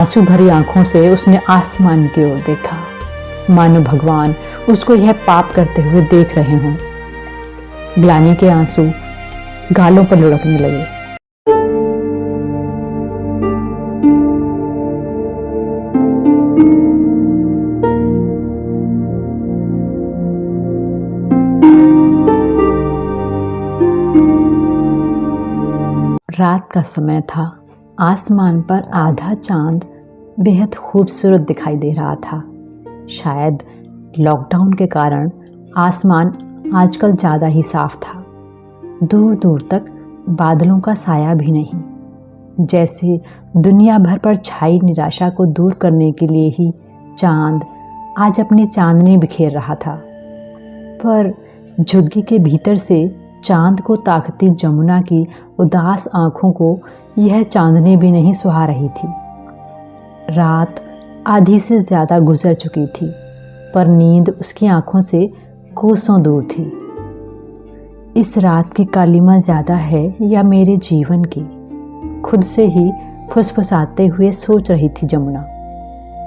आंसू भरी आंखों से उसने आसमान की ओर देखा, मानो भगवान उसको यह पाप करते हुए देख रहे हों। ग्लानि के आंसू गालों पर लुढ़कने लगे। रात का समय था। आसमान पर आधा चांद बेहद खूबसूरत दिखाई दे रहा था। शायद लॉकडाउन के कारण आसमान आजकल ज़्यादा ही साफ था। दूर दूर तक बादलों का साया भी नहीं। जैसे दुनिया भर पर छाई निराशा को दूर करने के लिए ही चांद आज अपनी चांदनी बिखेर रहा था। पर झुग्गी के भीतर से चांद को ताकती जमुना की उदास आंखों को यह चांदनी भी नहीं सुहा रही थी। रात आधी से ज़्यादा गुजर चुकी थी, पर नींद उसकी आंखों से कोसों दूर थी। इस रात की कालिमा ज़्यादा है या मेरे जीवन की, खुद से ही फुसफुसाते हुए सोच रही थी जमुना।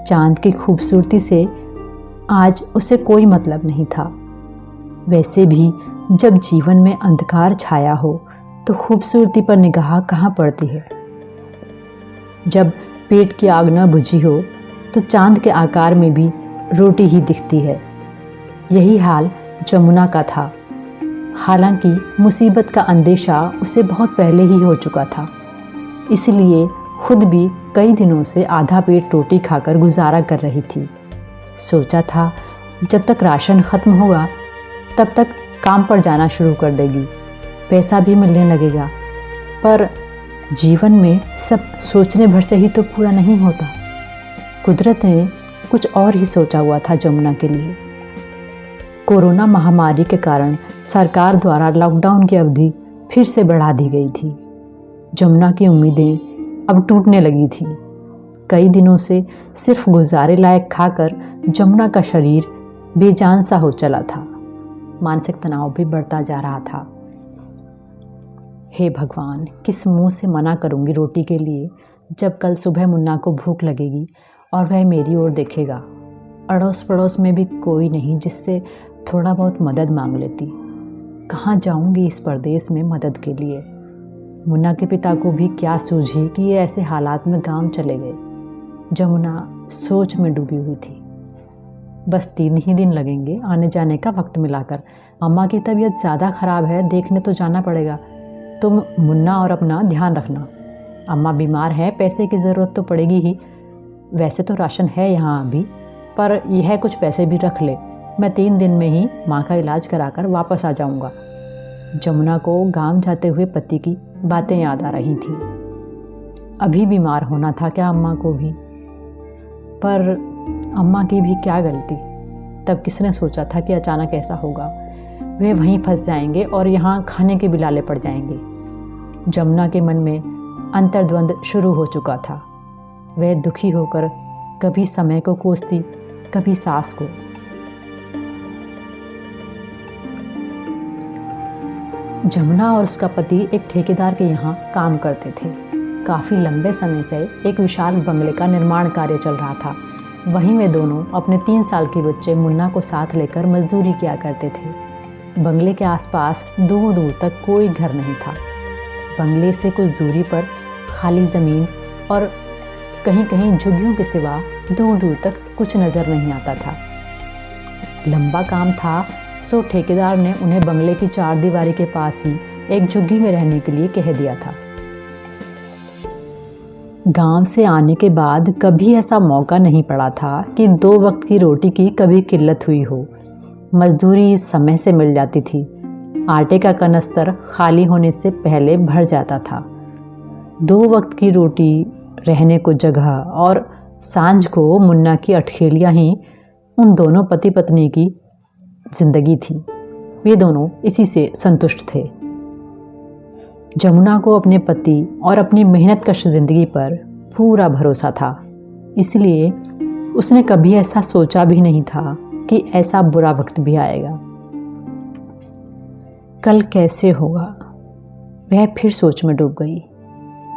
चांद की खूबसूरती से आज उसे कोई मतलब नहीं था। वैसे भी जब जीवन में अंधकार छाया हो तो खूबसूरती पर निगाह कहाँ पड़ती है। जब पेट की आग न बुझी हो तो चांद के आकार में भी रोटी ही दिखती है। यही हाल जमुना का था। हालांकि मुसीबत का अंदेशा उसे बहुत पहले ही हो चुका था, इसलिए खुद भी कई दिनों से आधा पेट रोटी खाकर गुजारा कर रही थी। सोचा था जब तक राशन खत्म होगा तब तक काम पर जाना शुरू कर देगी, पैसा भी मिलने लगेगा। पर जीवन में सब सोचने भर से ही तो पूरा नहीं होता। कुदरत ने कुछ और ही सोचा हुआ था जमुना के लिए। कोरोना महामारी के कारण सरकार द्वारा लॉकडाउन की अवधि फिर से बढ़ा दी गई थी। जमुना की उम्मीदें अब टूटने लगी थी। कई दिनों से सिर्फ गुजारे लायक खाकर जमुना का शरीर बेजान सा हो चला था। मानसिक तनाव भी बढ़ता जा रहा था। हे भगवान, किस मुंह से मना करूंगी रोटी के लिए जब कल सुबह मुन्ना को भूख लगेगी और वह मेरी ओर देखेगा। अड़ोस पड़ोस में भी कोई नहीं जिससे थोड़ा बहुत मदद मांग लेती। कहाँ जाऊंगी इस परदेश में मदद के लिए। मुन्ना के पिता को भी क्या सूझी कि ये ऐसे हालात में गांव चले गए। जमुना सोच में डूबी हुई थी। बस 3 ही दिन लगेंगे आने जाने का वक्त मिलाकर। अम्मा की तबीयत ज़्यादा ख़राब है, देखने तो जाना पड़ेगा। तुम मुन्ना और अपना ध्यान रखना। अम्मा बीमार है, पैसे की ज़रूरत तो पड़ेगी ही। वैसे तो राशन है यहाँ अभी, पर यह कुछ पैसे भी रख ले। मैं 3 दिन में ही माँ का इलाज कराकर वापस आ जाऊँगा। जमुना को गांव जाते हुए पति की बातें याद आ रही थी। अभी बीमार होना था क्या अम्मा को भी? पर अम्मा की भी क्या गलती। तब किसने सोचा था कि अचानक ऐसा होगा। वे वहीं फंस जाएंगे और यहाँ खाने के बिलाले पड़ जाएंगे। जमुना के मन में अंतर्द्वंद शुरू हो चुका था। वह दुखी होकर कभी समय को कोसती, कभी सास को। जमुना और उसका पति एक ठेकेदार के यहाँ काम करते थे। काफ़ी लंबे समय से एक विशाल बंगले का निर्माण कार्य चल रहा था। वहीं वे दोनों अपने 3 साल के बच्चे मुन्ना को साथ लेकर मजदूरी किया करते थे। बंगले के आसपास दूर दूर तक कोई घर नहीं था। बंगले से कुछ दूरी पर खाली ज़मीन और कहीं कहीं झुग्गियों के सिवा दूर दूर तक कुछ नज़र नहीं आता था। लंबा काम था, सो ठेकेदार ने उन्हें बंगले की 4 दीवारी के पास ही एक झुग्गी में रहने के लिए कह दिया था। गांव से आने के बाद कभी ऐसा मौका नहीं पड़ा था कि 2 वक्त की रोटी की कभी किल्लत हुई हो। मजदूरी समय से मिल जाती थी। आटे का कनस्तर खाली होने से पहले भर जाता था। 2 वक्त की रोटी, रहने को जगह और सांझ को मुन्ना की अठखेलियाँ ही उन दोनों पति पत्नी की जिंदगी थी। वे दोनों इसी से संतुष्ट थे। जमुना को अपने पति और अपनी मेहनतकश जिंदगी पर पूरा भरोसा था, इसलिए उसने कभी ऐसा सोचा भी नहीं था कि ऐसा बुरा वक्त भी आएगा। कल कैसे होगा, वह फिर सोच में डूब गई।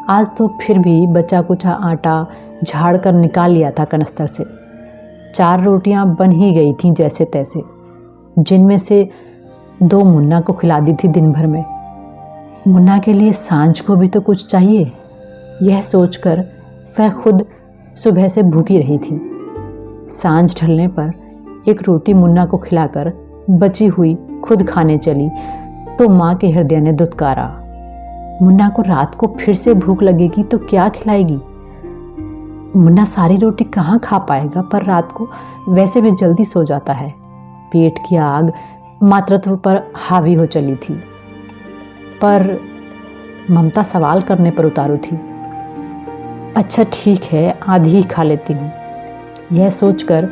आज तो फिर भी बचा कुचा आटा झाड़ कर निकाल लिया था कनस्तर से। 4 रोटियां बन ही गई थीं जैसे तैसे, जिनमें से 2 मुन्ना को खिला दी थी दिन भर में। मुन्ना के लिए सांझ को भी तो कुछ चाहिए, यह सोचकर वह खुद सुबह से भूखी रही थी। सांझ ढलने पर एक रोटी मुन्ना को खिलाकर बची हुई खुद खाने चली तो माँ के हृदय ने दुत्कारा, मुन्ना को रात को फिर से भूख लगेगी तो क्या खिलाएगी। मुन्ना सारी रोटी कहाँ खा पाएगा, पर रात को वैसे भी जल्दी सो जाता है। पेट की आग मातृत्व पर हावी हो चली थी, पर ममता सवाल करने पर उतारू थी। अच्छा ठीक है, आधी ही खा लेती हूँ। यह सोचकर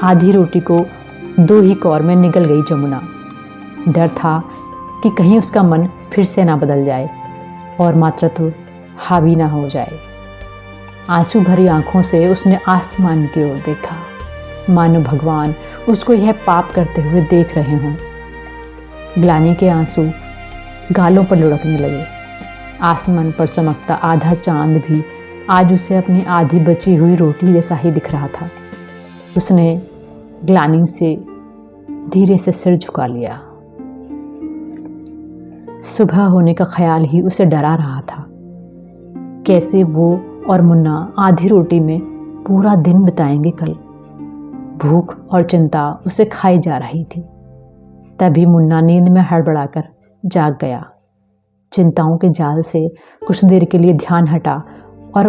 आधी रोटी को 2 ही कौर में निगल गई जमुना। डर था कि कहीं उसका मन फिर से ना बदल जाए और मातृत्व हावी ना हो जाए। आंसू भरी आंखों से उसने आसमान की ओर देखा, मानो भगवान उसको यह पाप करते हुए देख रहे हों। ग्लानि के आंसू गालों पर लुढ़कने लगे। आसमान पर चमकता आधा चांद भी आज उसे अपनी आधी बची हुई रोटी जैसा ही दिख रहा था। उसने ग्लानि से धीरे से सिर झुका लिया। सुबह होने का ख्याल ही उसे डरा रहा था। कैसे वो और मुन्ना आधी रोटी में पूरा दिन बिताएंगे कल। भूख और चिंता उसे खाई जा रही थी। तभी मुन्ना नींद में हड़बड़ाकर जाग गया। चिंताओं के जाल से कुछ देर के लिए ध्यान हटा और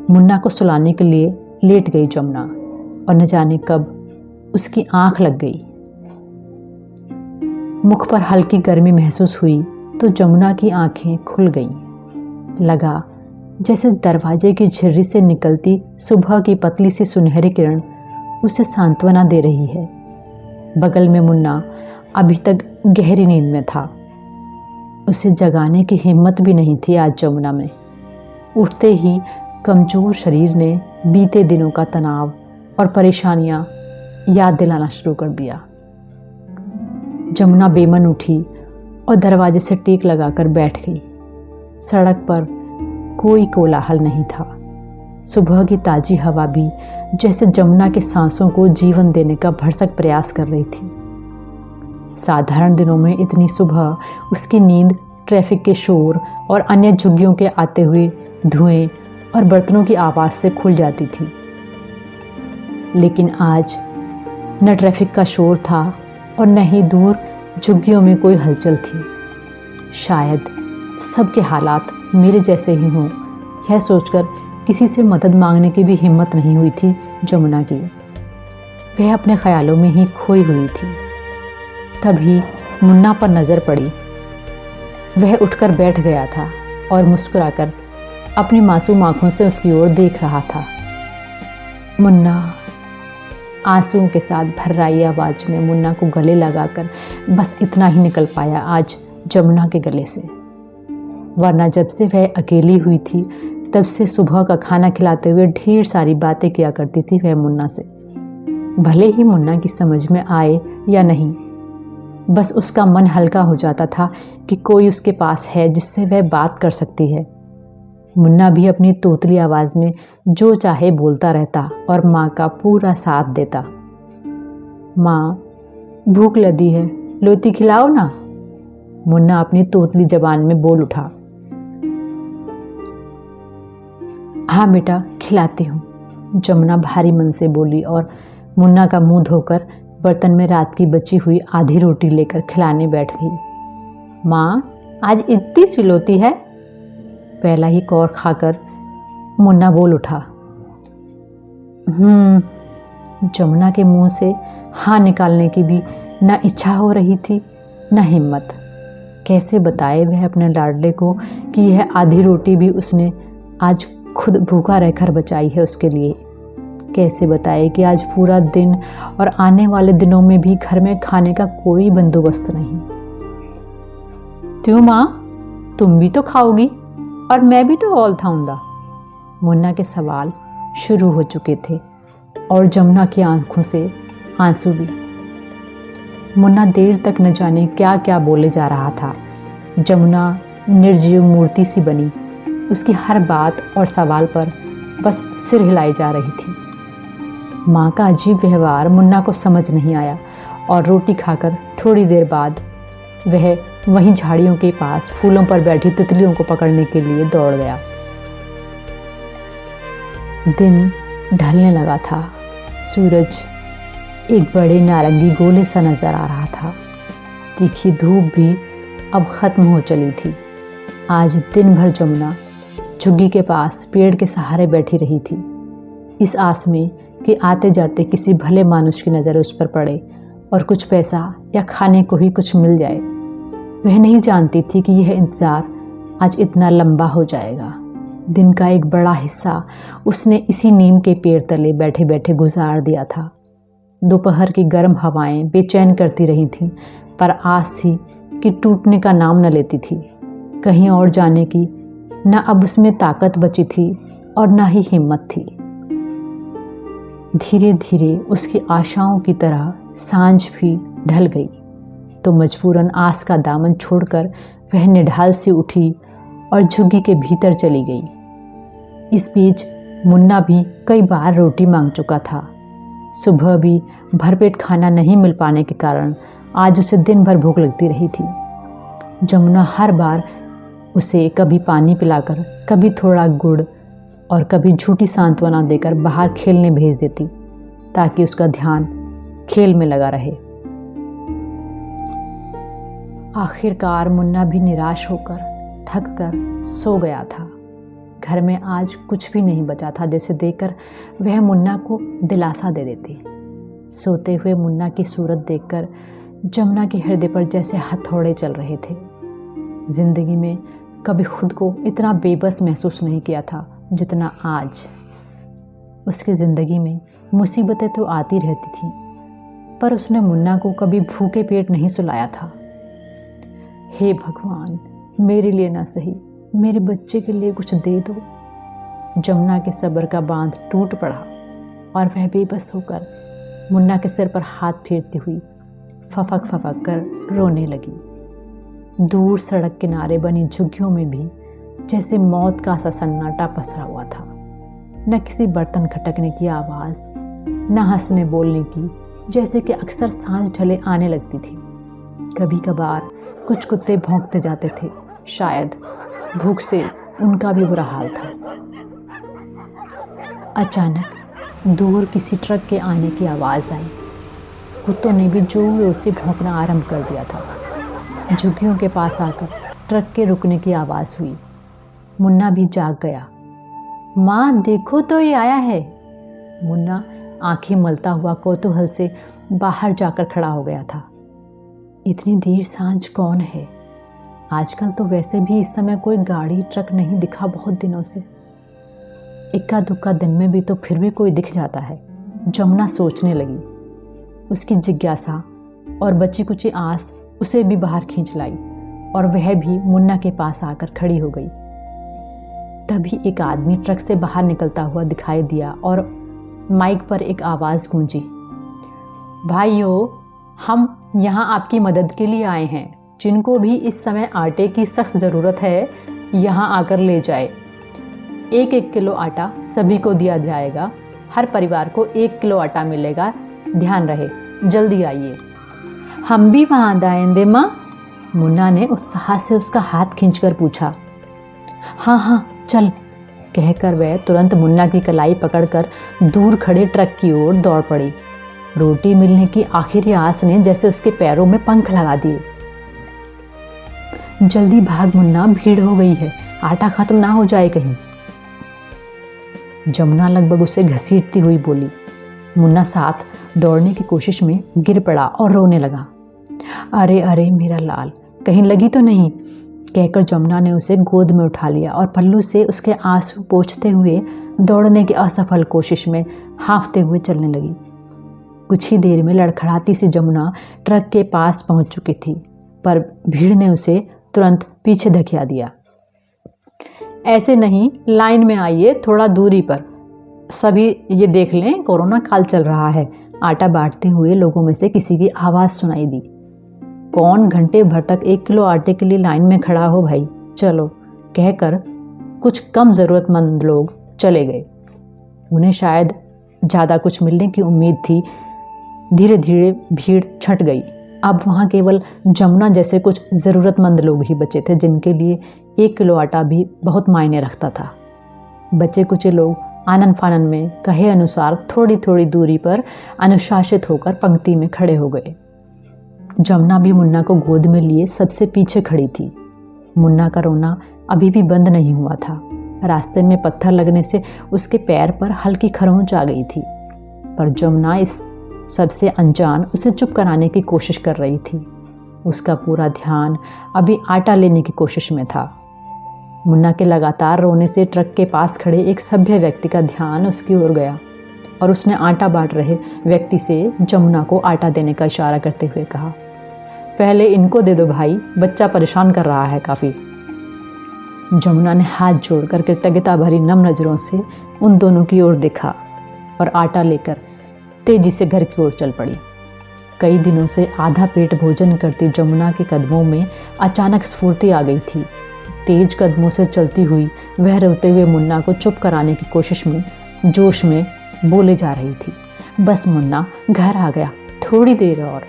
मुन्ना को सुलाने के लिए लेट गई जमुना, और न जाने कब उसकी आंख लग गई। मुख पर हल्की गर्मी महसूस हुई तो जमुना की आंखें खुल गईं। लगा जैसे दरवाजे की झिर्री से निकलती सुबह की पतली सी सुनहरी किरण उसे सांत्वना दे रही है। बगल में मुन्ना अभी तक गहरी नींद में था। उसे जगाने की हिम्मत भी नहीं थी आज जमुना में। उठते ही कमजोर शरीर ने बीते दिनों का तनाव और परेशानियां याद दिलाना शुरू कर दिया। जमुना बेमन उठी और दरवाजे से टेक लगाकर बैठ गई। सड़क पर कोई कोलाहल नहीं था। सुबह की ताजी हवा भी जैसे जमुना के सांसों को जीवन देने का भरसक प्रयास कर रही थी। साधारण दिनों में इतनी सुबह उसकी नींद ट्रैफिक के शोर और अन्य झुग्गियों के आते हुए धुएं और बर्तनों की आवाज़ से खुल जाती थी। लेकिन आज न ट्रैफिक का शोर था और न ही दूर झुग्गियों में कोई हलचल थी। शायद सबके हालात मेरे जैसे ही हों, यह सोचकर किसी से मदद मांगने की भी हिम्मत नहीं हुई थी जमुना की। वह अपने ख्यालों में ही खोई हुई थी। तभी मुन्ना पर नज़र पड़ी। वह उठकर बैठ गया था और मुस्कुराकर अपनी मासूम आंखों से उसकी ओर देख रहा था। मुन्ना, आंसुओं के साथ भर्राई आवाज में मुन्ना को गले लगाकर बस इतना ही निकल पाया आज जमुना के गले से। वरना जब से वह अकेली हुई थी तब से सुबह का खाना खिलाते हुए ढेर सारी बातें किया करती थी वह मुन्ना से। भले ही मुन्ना की समझ में आए या नहीं, बस उसका मन हल्का हो जाता था कि कोई उसके पास है जिससे वह बात कर सकती है। मुन्ना भी अपनी तोतली आवाज़ में जो चाहे बोलता रहता और माँ का पूरा साथ देता। माँ, भूख लगी है, लोती खिलाओ ना। मुन्ना अपनी तोतली जबान में बोल उठा। हाँ बेटा, खिलाती हूँ, जमुना भारी मन से बोली और मुन्ना का मुंह धोकर बर्तन में रात की बची हुई आधी रोटी लेकर खिलाने बैठ गई। माँ, आज इतनी सिलोती है। पहला ही कौर खाकर मुन्ना बोल उठा। जमुना के मुंह से हाँ निकालने की भी न इच्छा हो रही थी न हिम्मत। कैसे बताए वह अपने लाडले को कि यह आधी रोटी भी उसने आज खुद भूखा रहकर बचाई है उसके लिए। कैसे बताए कि आज पूरा दिन और आने वाले दिनों में भी घर में खाने का कोई बंदोबस्त नहीं। क्यों माँ, तुम भी तो खाओगी और मैं भी तो औल थाऊंगा। मुन्ना के सवाल शुरू हो चुके थे और जमुना की आंखों से आंसू भी। मुन्ना देर तक न जाने क्या क्या बोले जा रहा था। जमुना निर्जीव मूर्ति सी बनी उसकी हर बात और सवाल पर बस सिर हिलाई जा रही थी। माँ का अजीब व्यवहार मुन्ना को समझ नहीं आया और रोटी खाकर थोड़ी देर बाद वह वहीं झाड़ियों के पास फूलों पर बैठी तितलियों को पकड़ने के लिए दौड़ गया। दिन ढलने लगा था। सूरज एक बड़े नारंगी गोले सा नजर आ रहा था। तीखी धूप भी अब खत्म हो चली थी। आज दिन भर जमुना झुग्गी के पास पेड़ के सहारे बैठी रही थी, इस आस में कि आते जाते किसी भले मानुष की नज़र उस पर पड़े और कुछ पैसा या खाने को ही कुछ मिल जाए। वह नहीं जानती थी कि यह इंतज़ार आज इतना लंबा हो जाएगा। दिन का एक बड़ा हिस्सा उसने इसी नीम के पेड़ तले बैठे बैठे गुजार दिया था। दोपहर की गर्म हवाएं बेचैन करती रही थीं, पर आस थी कि टूटने का नाम न लेती थी। कहीं और जाने की न अब उसमें ताकत बची थी और न ही हिम्मत थी। धीरे धीरे उसकी आशाओं की तरह सांझ भी ढल गई, तो मजबूरन आस का दामन छोड़कर वह निढाल से उठी और झुग्गी के भीतर चली गई। इस बीच मुन्ना भी कई बार रोटी मांग चुका था। सुबह भी भरपेट खाना नहीं मिल पाने के कारण आज उसे दिन भर भूख लगती रही थी। जमुना हर बार उसे कभी पानी पिलाकर, कभी थोड़ा गुड़ और कभी झूठी सांत्वना देकर बाहर खेलने भेज देती, ताकि उसका ध्यान खेल में लगा रहे। आखिरकार मुन्ना भी निराश होकर, थक कर सो गया था। घर में आज कुछ भी नहीं बचा था जिसे देखकर वह मुन्ना को दिलासा दे देती। सोते हुए मुन्ना की सूरत देखकर जमुना के हृदय पर जैसे हथौड़े चल रहे थे। जिंदगी में कभी खुद को इतना बेबस महसूस नहीं किया था जितना आज। उसकी ज़िंदगी में मुसीबतें तो आती रहती थीं, पर उसने मुन्ना को कभी भूखे पेट नहीं सुलाया था। हे भगवान, मेरे लिए ना सही, मेरे बच्चे के लिए कुछ दे दो। जमुना के सब्र का बांध टूट पड़ा और वह बेबस होकर मुन्ना के सिर पर हाथ फेरती हुई फफक फफक कर रोने लगी। दूर सड़क किनारे बनी झुग्गियों में भी जैसे मौत का सा सन्नाटा पसरा हुआ था। न किसी बर्तन खटकने की आवाज़, न हंसने बोलने की, जैसे कि अक्सर सांझ ढले आने लगती थी। कभी कभार कुछ कुत्ते भौंकते जाते थे, शायद भूख से उनका भी बुरा हाल था। अचानक दूर किसी ट्रक के आने की आवाज़ आई। कुत्तों ने भी जोरों से भौंकना आरंभ कर दिया था। झुग्गियों के पास आकर ट्रक के रुकने की आवाज़ हुई। मुन्ना भी जाग गया। माँ देखो तो ये आया है। मुन्ना आंखें मलता हुआ कौतूहल से बाहर जाकर खड़ा हो गया था। इतनी देर सांझ कौन है? आजकल तो वैसे भी इस समय कोई गाड़ी ट्रक नहीं दिखा बहुत दिनों से। इक्का दुक्का दिन में भी तो फिर भी कोई दिख जाता है, जमुना सोचने लगी। उसकी जिज्ञासा और बची कुची आस उसे भी बाहर खींच लाई और वह भी मुन्ना के पास आकर खड़ी हो गई। तभी एक आदमी ट्रक से बाहर निकलता हुआ दिखाई दिया और माइक पर एक आवाज़ गूंजी। भाइयों, हम यहाँ आपकी मदद के लिए आए हैं। जिनको भी इस समय आटे की सख्त ज़रूरत है, यहाँ आकर ले जाए। 1-1 किलो आटा सभी को दिया जाएगा। हर परिवार को 1 किलो आटा मिलेगा। ध्यान रहे, जल्दी आइए। हम भी वहाँ आएंगे माँ? मुन्ना ने उत्साह से उसका हाथ खींचकर पूछा। हाँ हाँ चल, कहकर वह तुरंत मुन्ना की कलाई पकड़कर दूर खड़े ट्रक की ओर दौड़ पड़ी। रोटी मिलने की आखिरी आस ने जैसे उसके पैरों में पंख लगा दिए। जल्दी भाग मुन्ना, भीड़ हो गई है, आटा खत्म ना हो जाए कहीं। जमुना लगभग उसे घसीटती हुई बोली। मुन्ना साथ दौड़ने की कोशिश में गिर पड़ा और रोने लगा। अरे अरे मेरा लाल, कहीं लगी तो नहीं? कहकर जमुना ने उसे गोद में उठा लिया और पल्लू से उसके आंसू पोंछते हुए दौड़ने की असफल कोशिश में हांफते हुए चलने लगी। कुछ ही देर में लड़खड़ाती सी जमुना ट्रक के पास पहुंच चुकी थी, पर भीड़ ने उसे तुरंत पीछे धकेल दिया। ऐसे नहीं, लाइन में आइए, थोड़ा दूरी पर। सभी ये देख लें, कोरोना काल चल रहा है। आटा बांटते हुए लोगों में से किसी की आवाज़ सुनाई दी। कौन घंटे भर तक 1 किलो आटे के लिए लाइन में खड़ा हो भाई, चलो, कहकर कुछ कम ज़रूरतमंद लोग चले गए। उन्हें शायद ज़्यादा कुछ मिलने की उम्मीद थी। धीरे धीरे भीड़ छँट गई। अब वहाँ केवल जमुना जैसे कुछ ज़रूरतमंद लोग ही बचे थे, जिनके लिए 1 किलो आटा भी बहुत मायने रखता था। बचे कुचे लोग आनन फानन में कहे अनुसार थोड़ी थोड़ी दूरी पर अनुशासित होकर पंक्ति में खड़े हो गए। जमुना भी मुन्ना को गोद में लिए सबसे पीछे खड़ी थी। मुन्ना का रोना अभी भी बंद नहीं हुआ था। रास्ते में पत्थर लगने से उसके पैर पर हल्की खरोंच आ गई थी, पर जमुना इस सबसे अनजान उसे चुप कराने की कोशिश कर रही थी। उसका पूरा ध्यान अभी आटा लेने की कोशिश में था। मुन्ना के लगातार रोने से ट्रक के पास खड़े एक सभ्य व्यक्ति का ध्यान उसकी ओर गया और उसने आटा बांट रहे व्यक्ति से जमुना को आटा देने का इशारा करते हुए कहा, पहले इनको दे दो भाई, बच्चा परेशान कर रहा है काफ़ी। जमुना ने हाथ जोड़कर कृतज्ञता भरी नम नज़रों से उन दोनों की ओर देखा और आटा लेकर तेजी से घर की ओर चल पड़ी। कई दिनों से आधा पेट भोजन करती जमुना के कदमों में अचानक स्फूर्ति आ गई थी। तेज कदमों से चलती हुई वह रोते हुए मुन्ना को चुप कराने की कोशिश में जोश में बोले जा रही थी, बस मुन्ना, घर आ गया, थोड़ी देर और,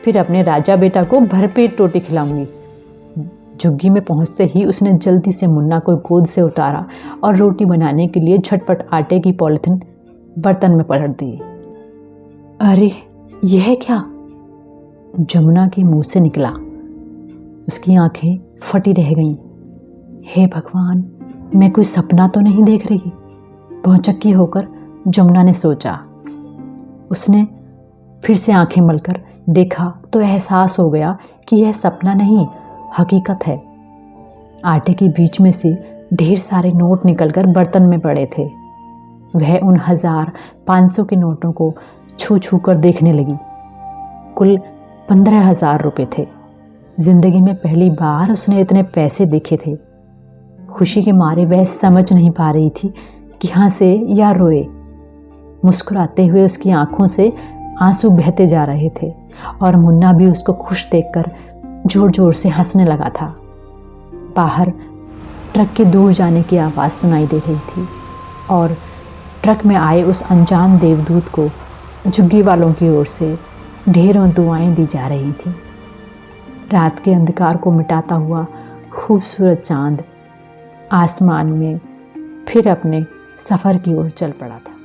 फिर अपने राजा बेटा को भरपेट रोटी खिलाऊंगी। झुग्गी में पहुंचते ही उसने जल्दी से मुन्ना को गोद से उतारा और रोटी बनाने के लिए झटपट आटे की पॉलिथीन बर्तन में पलट दी। अरे यह क्या? जमुना के मुंह से निकला। उसकी आंखें फटी रह गईं। हे भगवान, मैं कोई सपना तो नहीं देख रही? भौचक्की होकर जमुना ने सोचा। उसने फिर से आंखें मलकर देखा तो एहसास हो गया कि यह सपना नहीं, हकीकत है। आटे के बीच में से ढेर सारे नोट निकलकर बर्तन में पड़े थे। वह उन 1000, 500 के नोटों को छू छू कर देखने लगी। कुल 15,000 रुपये थे। जिंदगी में पहली बार उसने इतने पैसे देखे थे। खुशी के मारे वह समझ नहीं पा रही थी कि हंसे या रोए। मुस्कुराते हुए उसकी आंखों से आंसू बहते जा रहे थे और मुन्ना भी उसको खुश देखकर जोर जोर से हंसने लगा था। बाहर ट्रक के दूर जाने की आवाज़ सुनाई दे रही थी और ट्रक में आए उस अनजान देवदूत को झुग्गी वालों की ओर से ढेरों दुआएं दी जा रही थीं। रात के अंधकार को मिटाता हुआ खूबसूरत चांद आसमान में फिर अपने सफ़र की ओर चल पड़ा था।